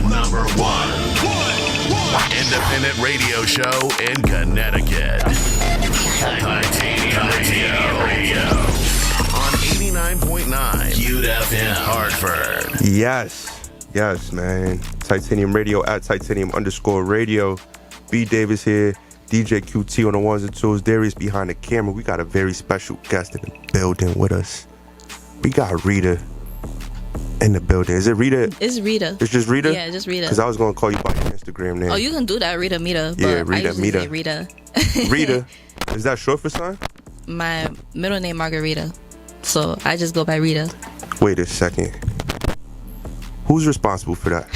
number one independent radio show in Connecticut. Titanium Radio. On 89.9 QFM Hartford. Yes, man. Titanium Radio at Titanium_radio. B. Davis here. DJ QT on the ones and twos. Darius behind the camera. We got a very special guest in the building with us. We got Rita in the building. Is it Rita? It's Rita. It's just Rita? Yeah, just Rita. Because I was going to call you by your Instagram name. Oh, you can do that, Rita Mita. Yeah, but Rita I Mita. say Rita. Rita. Is that short for something? My middle name Margarita. So I just go by Rita. Wait a second. Who's responsible for that?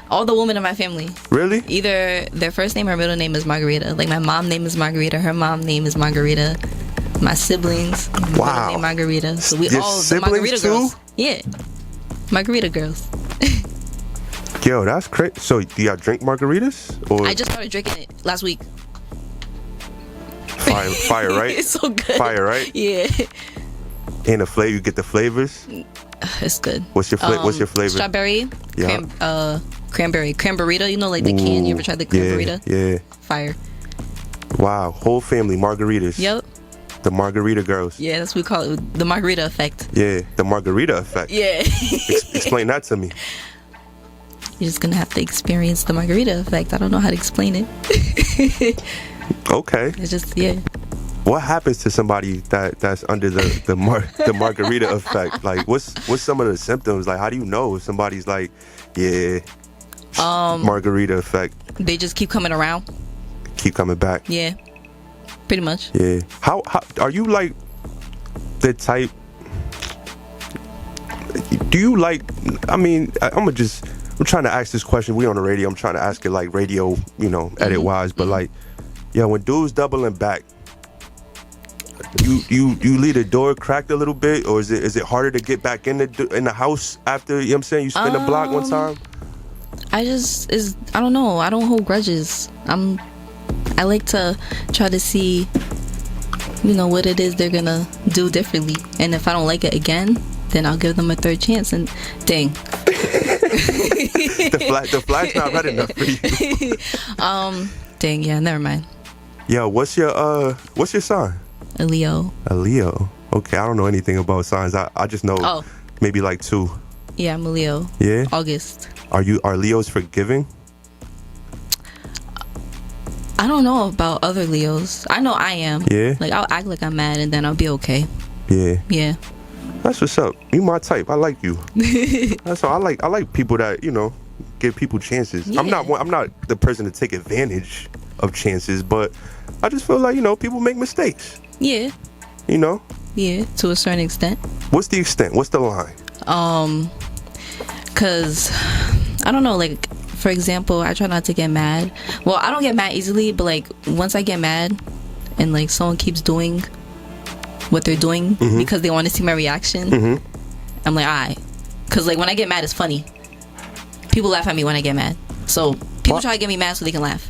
All the women in my family. Really? Either their first name or middle name is Margarita. Like my mom's name is Margarita. Her mom's name is Margarita. My siblings. Wow. Name Margarita. So we Your all the siblings Margarita too? girls. Yeah. Margarita girls. Yo, that's crazy. So do y'all drink margaritas? Or I just started drinking it last week. Fire, right? It's so good. Fire, right? Yeah. And the flavor, you get the flavors? It's good. What's your flavor? Strawberry. Yeah. Cranberry. You know, like the can. You ever tried the cranberry? Yeah. Fire. Wow. Whole family margaritas. Yep. The margarita girls. Yeah, that's what we call it. The margarita effect. Yeah. The margarita effect. Yeah. Explain that to me. You're just going to have to experience the margarita effect. I don't know how to explain it. Okay. It's just, yeah. What happens to somebody that's under the margarita effect? Like, what's some of the symptoms? Like, how do you know if somebody's like, yeah, margarita effect? They just keep coming around. Keep coming back. Yeah, pretty much. Yeah. How are you like the type? Do you like? I mean, I'm trying to ask this question. We on the radio. I'm trying to ask it like radio, edit wise. But like, yeah, when dudes doubling back. You leave the door cracked a little bit, or is it harder to get back in the house after, you know what I'm saying, you spin the block one time? I don't know. I don't hold grudges. I like to try to see, what it is they're gonna do differently, and if I don't like it again, then I'll give them a third chance. And dang, the flag's not red enough for you. Dang, yeah, never mind. Yo, what's your sign? A Leo. A Leo. Okay, I don't know anything about signs. I just know maybe like 2. Yeah, I'm a Leo. Yeah? August. Are Leos forgiving? I don't know about other Leos. I know I am. Yeah? Like, I'll act like I'm mad and then I'll be okay. Yeah. Yeah. That's what's up. You my type. I like you. That's all. I like people that, give people chances. Yeah. I'm not the person to take advantage of chances, but I just feel like, people make mistakes. Yeah. Yeah, to a certain extent. What's the extent? What's the line? Cause I don't know, like, for example, I try not to get mad. Well, I don't get mad easily, but like once I get mad and like someone keeps doing what they're doing because they want to see my reaction, I'm like, alright. Cause like when I get mad, it's funny. People laugh at me when I get mad. So people try to get me mad so they can laugh.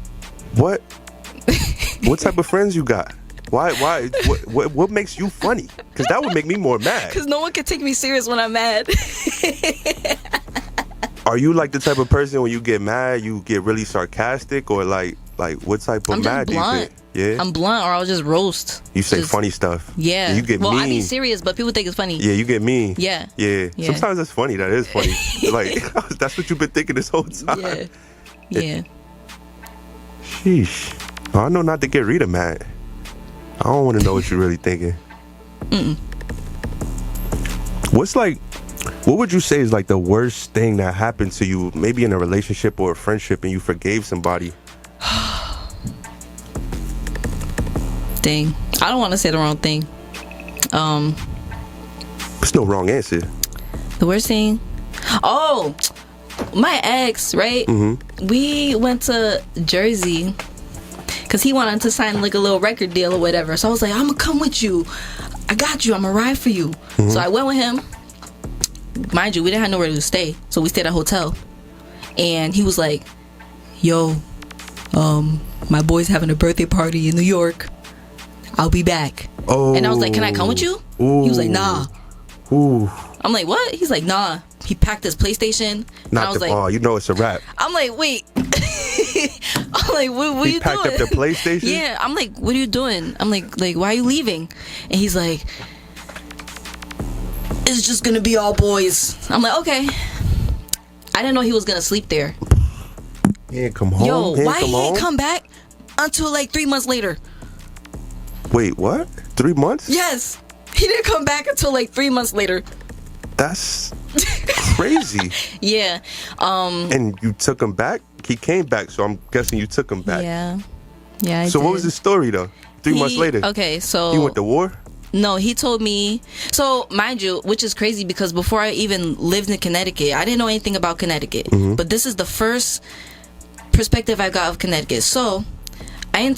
What? What type of friends you got? Why? What makes you funny? Because that would make me more mad. Because no one can take me serious when I'm mad. Are you like the type of person when you get mad, you get really sarcastic, or like what type of mad do you get? Yeah, I'm blunt, or I'll just roast. You say funny stuff. Yeah, you get mean. I be serious, but people think it's funny. Yeah, you get mean. Yeah. Sometimes that's funny. That is funny. Like that's what you've been thinking this whole time. Yeah. Sheesh. I know not to get Rita mad. I don't want to know what you're really thinking. What would you say is like the worst thing that happened to you, maybe in a relationship or a friendship, and you forgave somebody? Dang. I don't want to say the wrong thing. There's no wrong answer. The worst thing? Oh, my ex, right? We went to Jersey because he wanted to sign like a little record deal or whatever. So I was like, I'm gonna come with you. I got you. I'm gonna ride for you. So I went with him. Mind you, we didn't have nowhere to stay, so we stayed at a hotel. And he was like, yo, my boy's having a birthday party in New York. I'll be back. And I was like, can I come with you? He was like, nah. I'm like, what? He's like, nah. he packed his PlayStation. And I was like, oh, you know it's a wrap. I'm like, wait. I'm like, what are you doing? He packed up the PlayStation? Yeah, I'm like, what are you doing? I'm like, why are you leaving? And he's like, it's just gonna be all boys. I'm like, okay. I didn't know he was gonna sleep there. He ain't come home. Yo, why he home? ain't come back until like 3 months later? Wait, what? 3 months? Yes, he didn't come back until like 3 months later. That's crazy. Yeah. And you took him back? He came back, so I'm guessing you took him back. Yeah. Yeah. So what was the story though? 3 months later. Okay, so he went to war? No, he told me. So mind you, which is crazy because before I even lived in Connecticut, I didn't know anything about Connecticut. But this is the first perspective I got of Connecticut. So I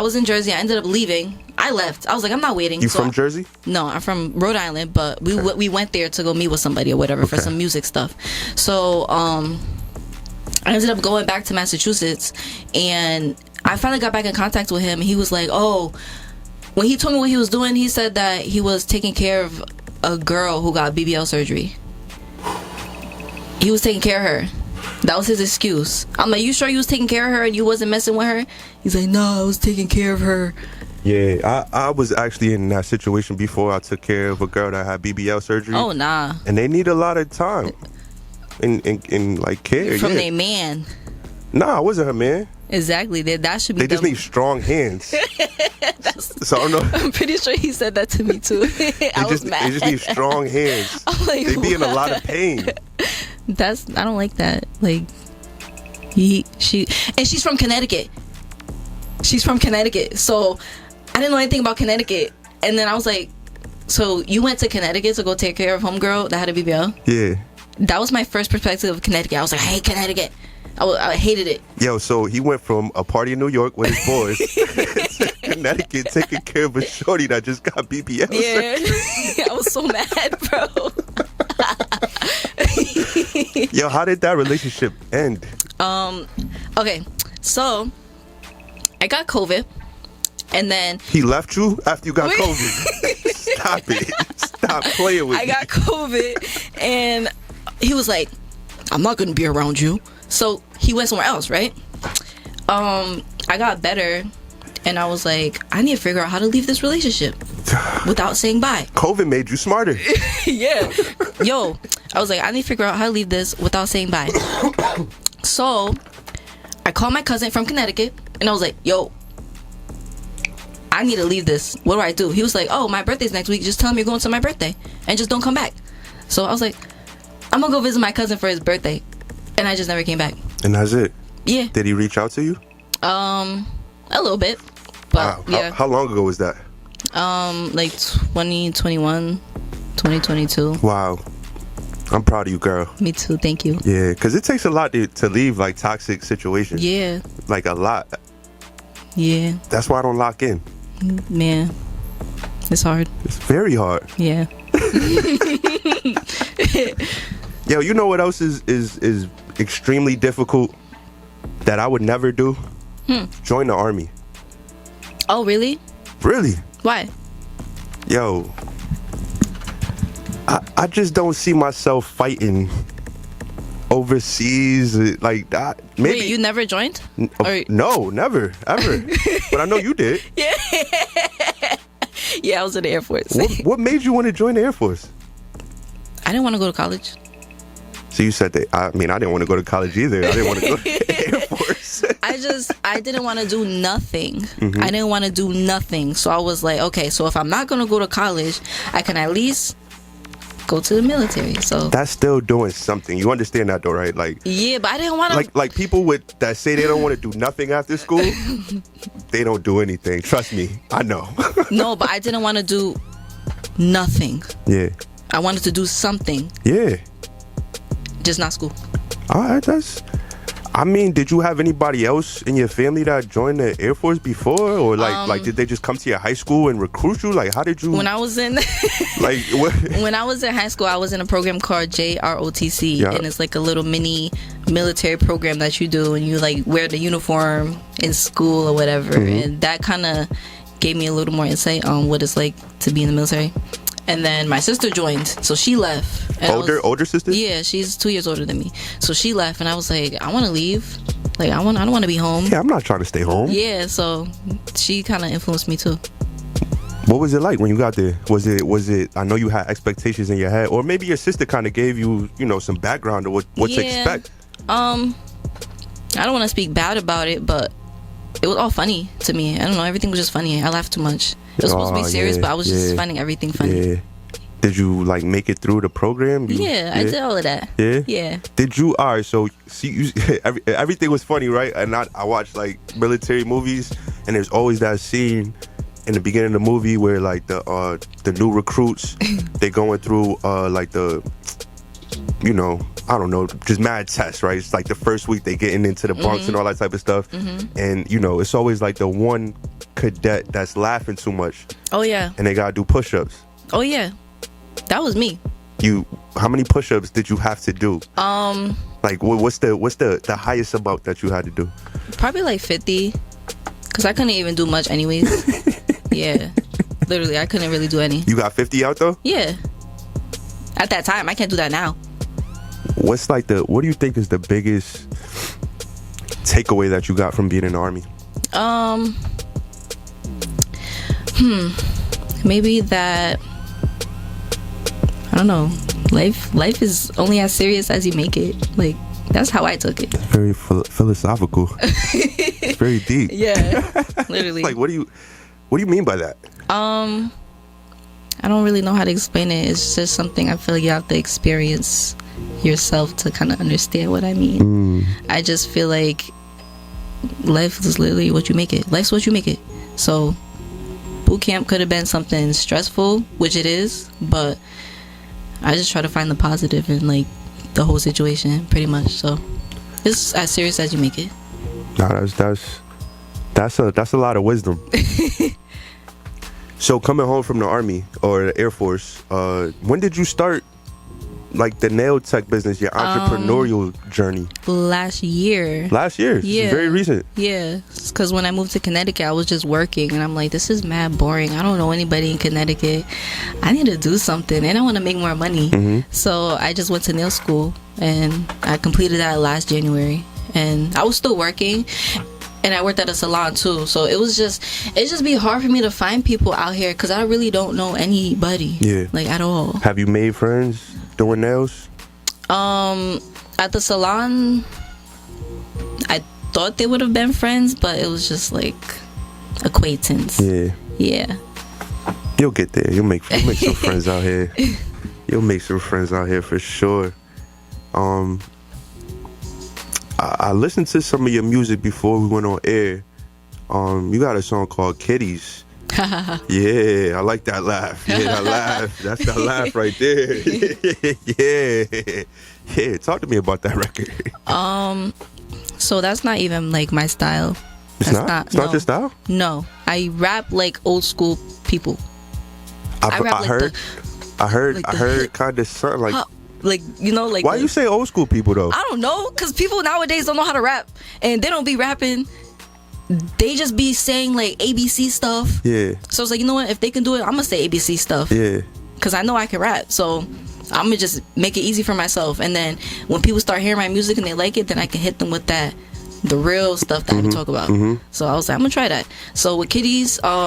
was in Jersey. I ended up leaving. I left. I was like, I'm not waiting. You from Jersey? No, I'm from Rhode Island, but we went there to go meet with somebody or whatever for some music stuff. So I ended up going back to Massachusetts, and I finally got back in contact with him. He was like, oh, when he told me what he was doing, he said that he was taking care of a girl who got BBL surgery. He was taking care of her. That was his excuse. I'm like, you sure you was taking care of her and you wasn't messing with her? He's like, no, I was taking care of her. Yeah, I was actually in that situation before. I took care of a girl that had BBL surgery. Oh, nah. And they need a lot of time and like care. From their man. Nah, I wasn't her man. Exactly. That should be. They just need strong hands. So I don't know. I'm pretty sure he said that to me too. I was mad. They just need strong hands. I'm like, they be in a lot of pain. I don't like that. Like she's from Connecticut. She's from Connecticut. So I didn't know anything about Connecticut. And then I was like, so you went to Connecticut to go take care of homegirl that had a BBL? Yeah. That was my first perspective of Connecticut. I was like, I hate Connecticut. I hated it. Yo, so he went from a party in New York with his boys to Connecticut taking care of a shorty that just got BBL. Yeah. I was so mad, bro. Yo, how did that relationship end? Okay, so I got COVID, and then he left you after you got COVID. Stop it. Stop playing with me. I got COVID, and he was like, I'm not gonna be around you. So he went somewhere else, right? I got better, and I was like, I need to figure out how to leave this relationship without saying bye. COVID made you smarter. Yeah. Yo, I was like, I need to figure out how to leave this without saying bye. So I called my cousin from Connecticut, and I was like, yo, I need to leave this. What do I do? He was like, oh, my birthday's next week. Just tell him you're going to my birthday and just don't come back. So I was like, I'm gonna go visit my cousin for his birthday. And I just never came back. And that's it? Yeah. Did he reach out to you? A little bit. But wow. yeah. How long ago was that? Like 2021, 2022. Wow. I'm proud of you, girl. Me too, thank you. Yeah, because it takes a lot to leave like toxic situations. Yeah. Like a lot. Yeah. That's why I don't lock in. Man. It's hard. It's very hard. Yeah. Yo, you know what else is extremely difficult that I would never do? Join the army. Oh, really? Really? Why? Yo, I just don't see myself fighting overseas like that. Maybe. Wait, you never joined? No, never, ever. But I know you did. Yeah. Yeah, I was in the Air Force. What made you want to join the Air Force? I didn't want to go to college. So you said that. I mean, I didn't want to go to college either. I didn't want to go to the Air Force. I didn't want to do nothing. Mm-hmm. I didn't want to do nothing. So I was like, okay, so if I'm not going to go to college, I can at least go to the military. So that's still doing something. You understand that though, right? Like, yeah, but I didn't want to. Like people that say they don't want to do nothing after school, they don't do anything. Trust me, I know. No, but I didn't want to do nothing. Yeah. I wanted to do something. Yeah. Just not school. All right, I mean, did you have anybody else in your family that joined the Air Force before, or like did they just come to your high school and recruit you? Like, how did you? When I was in, like, what? When I was in high school, I was in a program called JROTC, yeah. And it's like a little mini military program that you do, and you like wear the uniform in school or whatever, and that kind of gave me a little more insight on what it's like to be in the military. And then my sister joined, so she left. And Older sister? Yeah, she's 2 years older than me. So she left, and I was like, I want to leave. Like, I don't want to be home. Yeah, I'm not trying to stay home. Yeah, so she kind of influenced me too. What was it like when you got there? Was it? I know you had expectations in your head, or maybe your sister kind of gave you, some background of what to expect. I don't want to speak bad about it, but it was all funny to me. I don't know. Everything was just funny. I laughed too much. It was supposed to be serious, but I was just finding everything funny. Yeah. Did you make it through the program? I did all of that. Yeah. Yeah. Did you? All right. So see, everything was funny, right? And I watched military movies, and there's always that scene in the beginning of the movie where the new recruits they going through I don't know, just mad tests, right? It's like the first week they getting into the bunks and all that type of stuff, and it's always the one cadet that's laughing too much. Oh yeah. And they gotta do push-ups. Oh yeah, that was me. How many push-ups did you have to do? What's the highest amount that you had to do? Probably 50, because I couldn't even do much anyways. Yeah, literally, I couldn't really do any. You got 50 out though? Yeah. At that time, I can't do that now. What's what do you think is the biggest takeaway that you got from being in the Army? Maybe that, I don't know, life is only as serious as you make it. Like, that's how I took it. Very philosophical. It's very deep. Yeah, literally. What do you mean by that? I don't really know how to explain it. It's just something I feel you have to experience yourself to kind of understand what I mean. I just feel like life is literally what you make it. Life's what you make it. So boot camp could have been something stressful, which it is, but I just try to find the positive in the whole situation, pretty much. So it's as serious as you make it. No, that's a lot of wisdom. So coming home from the Army or the Air Force, when did you start the nail tech business, your entrepreneurial journey? Last year. Yeah. It's very recent. Yeah, because when I moved to Connecticut, I was just working, and I'm like, this is mad boring. I don't know anybody in Connecticut. I need to do something, and I want to make more money. So I just went to nail school, and I completed that last January. And I was still working, and I worked at a salon too. So it just be hard for me to find people out here because I really don't know anybody. Yeah. At all. Have you made friends doing nails? At the salon, I thought they would have been friends, but it was just acquaintance. Yeah. You'll get there. You'll make some friends out here. You'll make some friends out here for sure. I listened to some of your music before we went on air. You got a song called Kitties. Yeah, I like that laugh. Yeah, that laugh. That's that laugh right there. Yeah. Talk to me about that record. So that's not even my style. It's not your style? No, I rap old school people. I heard kind of something why you say old school people though? I don't know, because people nowadays don't know how to rap, and they don't be rapping. They just be saying ABC stuff. Yeah. So it's you know what? If they can do it, I'm gonna say ABC stuff. Yeah. Because I know I can rap, so I'm gonna just make it easy for myself. And then when people start hearing my music and they like it, then I can hit them with the real stuff that I can talk about. So I was like, I'm gonna try that. So with Kitties, I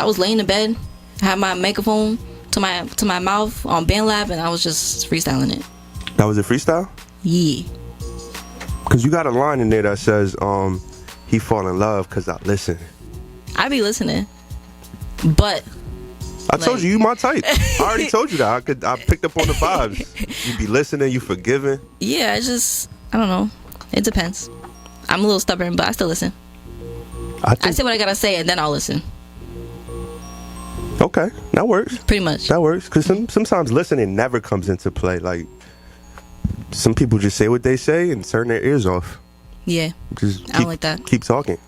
was laying in bed, had my microphone to my mouth on BandLab, and I was just freestyling it. That was a freestyle? Yeah. Because you got a line in there that says, he fall in love because I listen. I be listening, but I told you my type. I already told you that. I picked up on the vibes. You be listening, you forgiving. Yeah, I don't know. It depends. I'm a little stubborn, but I still listen. I say what I gotta say, and then I'll listen. Okay, that works. Pretty much. That works, because sometimes listening never comes into play. Some people just say what they say and turn their ears off. Yeah, I don't like that. Keep talking.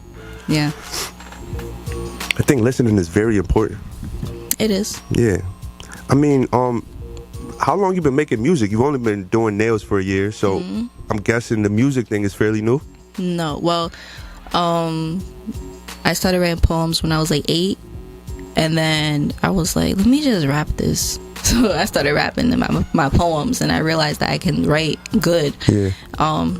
Yeah. I think listening is very important. It is. Yeah. I mean, how long you been making music? You've only been doing nails for a year, so I'm guessing the music thing is fairly new? No. Well, I started writing poems when I was 8. And then I was like, let me just rap this. So I started rapping my poems, and I realized that I can write good. Yeah.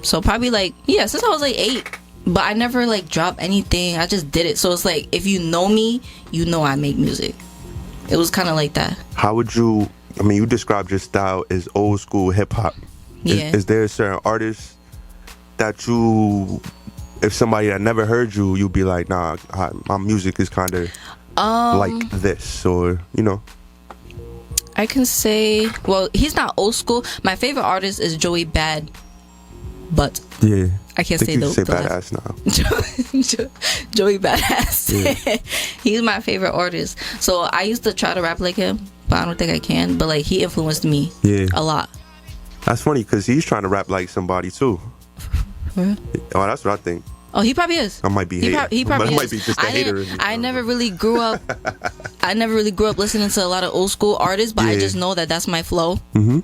So probably like, since I was like 8, but I never like dropped anything. I just did it. So it's like, if you know me, you know I make music. It was kind of like that. How would you, I mean, you described your style as old school hip hop. Yeah. Is there a certain artist that you, if somebody that never heard you, you'd be like, nah, my music is kind of like this, or, you know? I can say, well, he's not old school. My favorite artist is Joey Bad, but Yeah. I can't say you the say last. badass now. Joey Badass. Yeah. He's my favorite artist. So I used to try to rap like him, but I don't think I can. But like, he influenced me a lot. That's funny because he's trying to rap like somebody too. Really? Oh, that's what I think. Oh, he probably is. I might be He hating. probably But is. I might be just a hater. I never really grew up. I never really grew up listening to a lot of old school artists, but I Yeah. just know that that's my flow. Mm-hmm.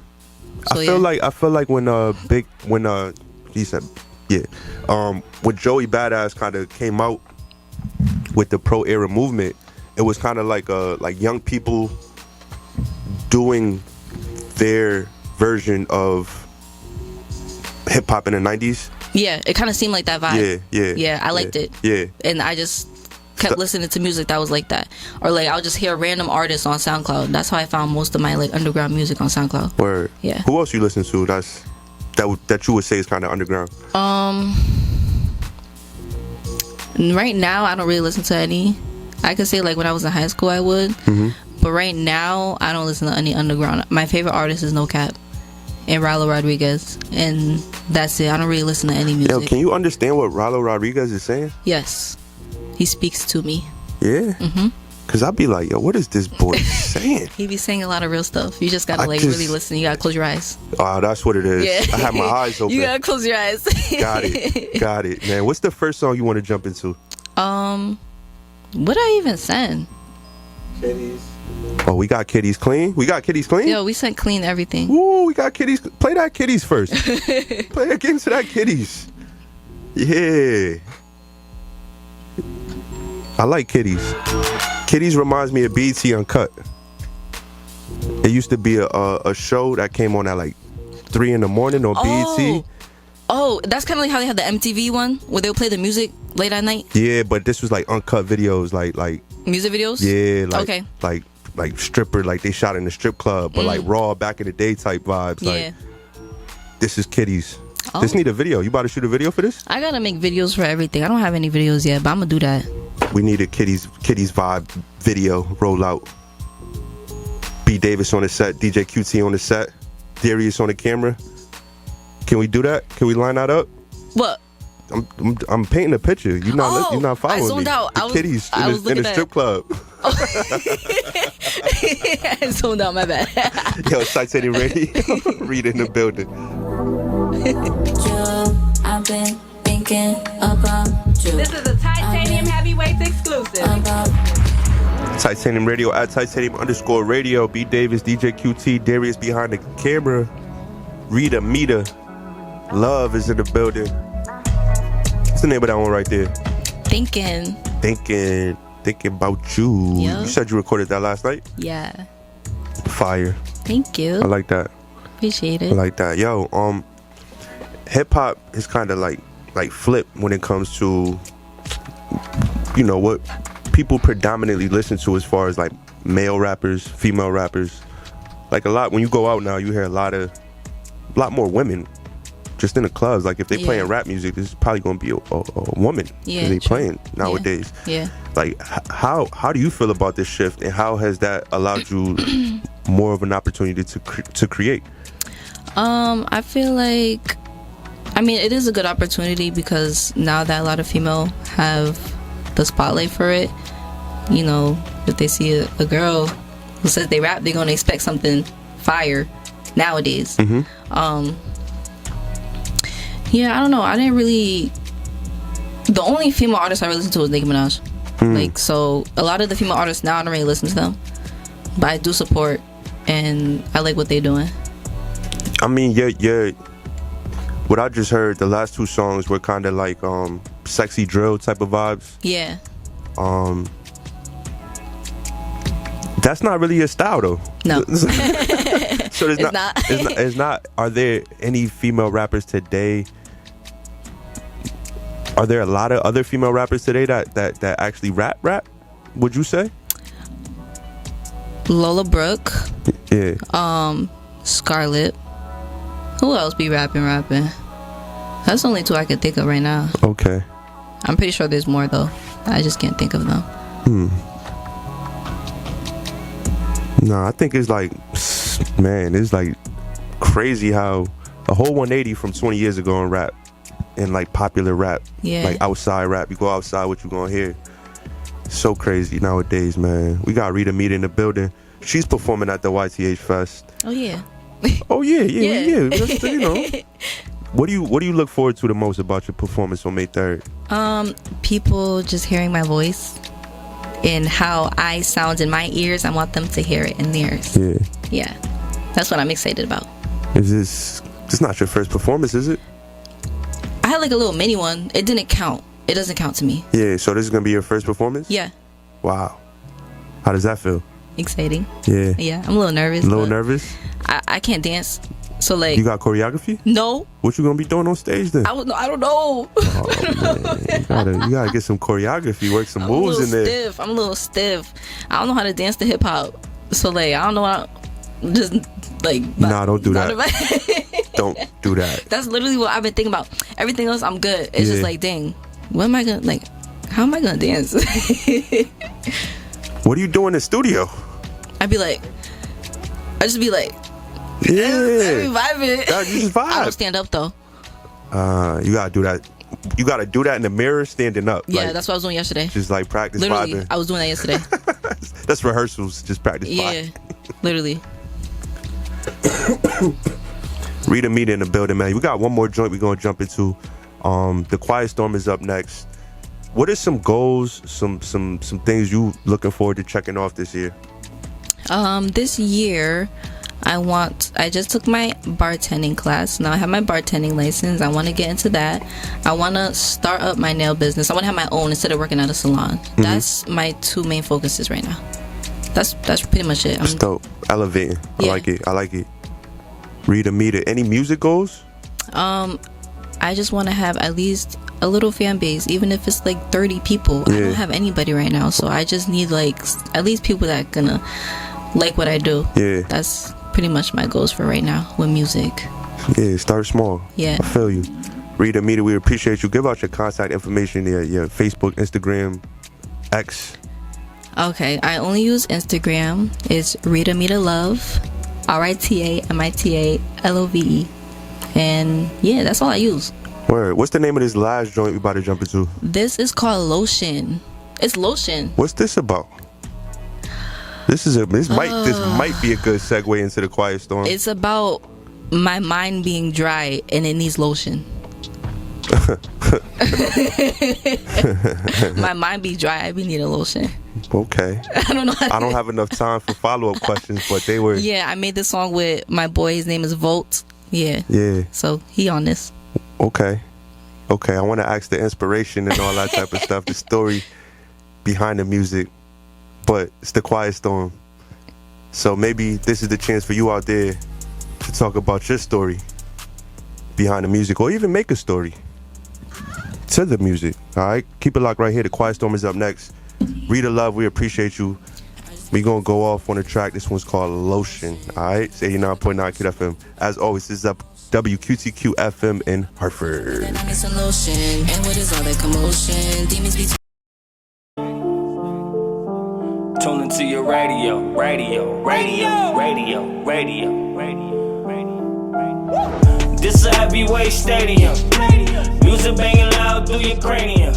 So, I feel like when he said when Joey Badass kind of came out with the pro era movement, it was kind of like young people doing their version of hip hop in the 90s. Yeah, it kind of seemed like that vibe. Yeah, I liked it. Yeah. And I just kept listening to music that was like that. Or like, I'll just hear random artists on SoundCloud. That's how I found most of my like underground music on SoundCloud. Word. Yeah. Who else you listen to that you would say is kind of underground? Right now, I don't really listen to any. I could say like when I was in high school, I would. Mm-hmm. But right now, I don't listen to any underground. My favorite artist is No Cap and Rilo Rodriguez, and that's it. I don't really listen to any music. Yo, can you understand what Rilo Rodriguez is saying? Yes, he speaks to me. Yeah. Mm-hmm. Cause I'd be like, yo, what is this boy saying? He be saying a lot of real stuff. You just gotta really listen. You gotta close your eyes. Oh, that's what it is. Yeah. I have my eyes open. You gotta close your eyes. Got it, man. What's the first song you want to jump into? What I even send? Kitties. Oh, we got Kitties Clean. Yo, we sent Clean everything. Woo, we got Kitties. Play that Kitties first. Play again to that Kitties. Yeah. I like Kitties. Kitties reminds me of BET Uncut. It used to be a show that came on at like 3 a.m. on BET. Oh, that's kind of like how they had the MTV one where they'll play the music late at night. Yeah, but this was like uncut videos, like music videos. Yeah, like okay. like stripper, like they shot in a strip club, but like raw back in the day type vibes. Yeah. Like, this is Kitties. Oh. This need a video. You about to shoot a video for this? I gotta make videos for everything. I don't have any videos yet, but I'm gonna do that. We need a Kitties vibe video rollout. B Davis on the set, DJ QT on the set, Darius on the camera. Can we do that? Can we line that up? What? I'm painting a picture. You're not following I zoned me. out. The Kitties in a strip club. I zoned out. My bad. Yo, Titanium Radio. Rita in the building. I've been thinking about you. This is a Titanium Heavyweights exclusive. Titanium Radio at Titanium_radio. B Davis, DJ QT, Darius behind the camera. Rita Mita. Love is in the building. What's the name of that one right there? Thinking about you. Yep. You said you recorded that last night? Yeah. Fire. Thank you. I like that. Appreciate I it. like that. Yo, hip hop is kind of like flipped when it comes to, you know, what people predominantly listen to as far as like male rappers, female rappers. Like a lot when you go out now, you hear a lot more women just in the clubs. Like if they playing rap music, this is probably gonna be a woman because they playing nowadays. Yeah. Like how do you feel about this shift, and how has that allowed you more of an opportunity to create? I feel like, I mean, it is a good opportunity because now that a lot of female have the spotlight for it, you know, if they see a girl who says they rap, they're gonna expect something fire nowadays. Yeah, I don't know. I didn't really. The only female artist I really listen to was Nicki Minaj. Like, so a lot of the female artists now I don't really listen to them, but I do support and I like what they're doing. I mean, yeah. What I just heard, the last two songs were kind of like sexy drill type of vibes. Yeah. That's not really your style, though. No. So there's It's not, not. It's not. Are there any female rappers today? Are there a lot of other female rappers today that actually rap? Would you say? Lola Brooke, Yeah. Scarlett. Who else be rapping? That's the only two I can think of right now. Okay. I'm pretty sure there's more though. I just can't think of them. No, I think it's like, man, it's like crazy how a whole 180 from 20 years ago in rap, and like popular rap, Yeah. like outside rap. You go outside, what you gonna hear? So crazy nowadays, man. We got Rita Mita in the building. She's performing at the YTH Fest. Oh yeah. Oh yeah. Yeah. That's, you know. What do you look forward to the most about your performance on May 3rd? People just hearing my voice and how I sound in my ears. I want them to hear it in theirs. Yeah. Yeah. That's what I'm excited about. Is this not your first performance, is it? I had like a little mini one. It didn't count. It doesn't count to me. Yeah, so this is gonna be your first performance? Yeah. Wow. How does that feel? Exciting. Yeah. Yeah. I'm a little nervous. A little but nervous? I can't dance. So like You got choreography? no. What you gonna be doing on stage then? I don't know. You gotta get some choreography, work some I'm moves a in little there. stiff. I'm a little stiff. I don't know how to dance to hip hop. So like I don't know how just like Nah, don't do that. that. Don't do that. That's literally what I've been thinking about. Everything else I'm good. It's Yeah. just like dang, what am I gonna like how am I gonna dance? What do you do in the studio? I just be like I be Yeah. vibing. Yeah, you just I don't vibe. stand up though. You gotta do that. You gotta do that in the mirror, standing up. Yeah, like, that's what I was doing yesterday. just like practice Literally, vibing. I was doing that yesterday. That's rehearsals, just practice Yeah, vibing. literally. Rita Mita in the building, man. We got one more joint we're gonna jump into. The Quiet Storm is up next. What are some goals, some things you looking forward to checking off this year? This year, I just took my bartending class. Now I have my bartending license. I want to get into that. I want to start up my nail business. I want to have my own instead of working at a salon. Mm-hmm. That's my two main focuses right now. That's pretty much it. It's dope. Elevating. I Yeah. like it. Rita Mita. Any music goals? I just want to have at least a little fan base, even if it's like 30 people. I Yeah. don't have anybody right now, so I just need like at least people that gonna like what I do. Yeah. That's pretty much my goals for right now with music. Yeah, start small. Yeah. I feel you. Rita Mita, we appreciate you. Give out your contact information, your Facebook, Instagram, X. Okay, I only use Instagram. It's Rita Mita Love, RITAMITALOVE, and yeah, that's all I use. Word. What's the name of this last joint we about to jump into? This is called Lotion. It's Lotion. What's this about? This might be a good segue into the Quiet Storm. It's about my mind being dry and it needs lotion. My mind be dry. I be needing lotion. Okay. I don't know. I don't have enough time for follow-up questions, but they were. Yeah, I made this song with my boy. His name is Volt. Yeah. Yeah. So he on this. Okay. I want to ask the inspiration and all that type of stuff, the story behind the music, but it's the Quiet Storm. So maybe this is the chance for you out there to talk about your story behind the music, or even make a story to the music. All right, keep it locked right here. The Quiet Storm is up next. Rita Love, we appreciate you. We gonna go off on a track. This one's called Lotion. All right, it's 89.9 Kid FM. As always, this is up WQTQ FM in Hartford. I need some lotion. And what is all that commotion? Demons be Tune into your radio. This is a heavyweight stadium. Music banging loud through your cranium.